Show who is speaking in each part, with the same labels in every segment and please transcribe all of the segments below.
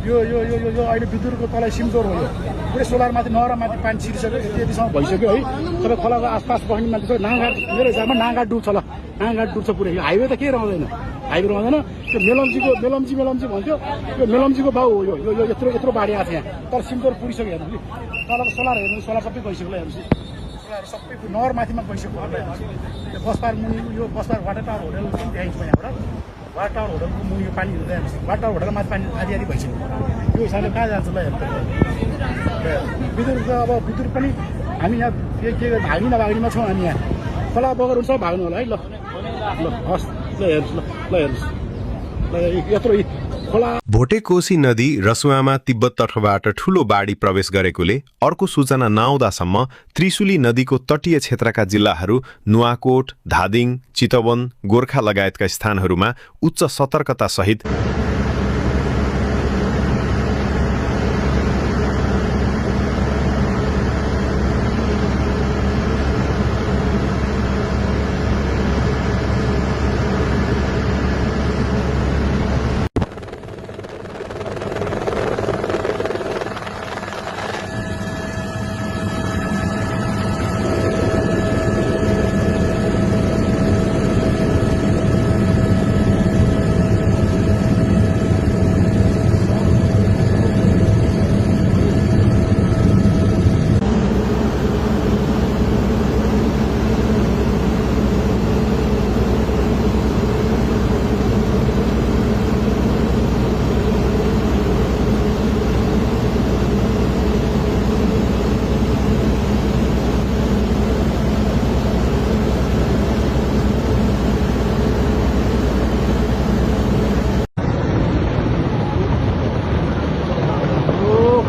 Speaker 1: यो यो यो यो अहिले विद्युतको तलै सिमजोर हो यो पुरै सोलरमाथि नहरमाथि पानी छिरिसक्यो यतिसम्म भइसक्यो है तपाईँ खोलाको आसपास बस्ने मान्छे नाङघाट मेरो हिसाबमा नाङघाट डुब्छ ल नाङघाट डुब्छ पुरै यो हाइवे त केही रहँदैन हाइवे रहँदैन त्यो मेलम्ची भन्थ्यो यो मेलम्चीको बाउ हो यो यत्रो यत्रो बाढी आएको छ यहाँ तर सिमजोर पुगिसक्यो हेर्नु कि तलको सोलर हेर्नु सोलर सबै गइसक्यो ल हेर्नुहोस् सोलर सबै नहरमाथिमा गइसक्यो यो बसपार मुनि यो बसपार वाटर टावर होटल पनि देखाइन्छ यहाँबाट वाटर टावर होटलको मुनि यो पानी हुँदै हेर्नुहोस् वाटर टावर होटलमा माथि पानी आधी भइसक्यो यो हिसाबले कहाँ जान्छ ल हेर्नु विद्युत त अब विद्युत पनि हामी यहाँ के भाग्ने नभाग्नेमा छौँ हामी यहाँ खोला बगर हुन्छ भाग्नु होला है ल हस् ल हेर्नुहोस् ल यत्रो खोला
Speaker 2: भोटेकोशी नदी रसुवामा तिब्बत तर्फबाट ठूलो बाढी प्रवेश गरेकोले अर्को सूचना नआउँदासम्म त्रिशुली नदीको तटीय क्षेत्रका जिल्लाहरू नुवाकोट, धादिङ, चितवन, गोर्खा लगायतका स्थानहरूमा उच्च सतर्कता सहित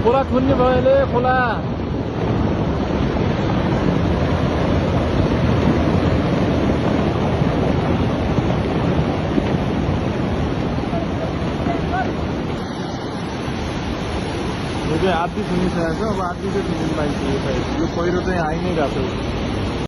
Speaker 3: खोला थुन्ने भएले खोला आधी थुनिसकेको छ अब आधी चाहिँ थुन्नु पाइसक्यो यो पहिरो चाहिँ आइ नै गएको छ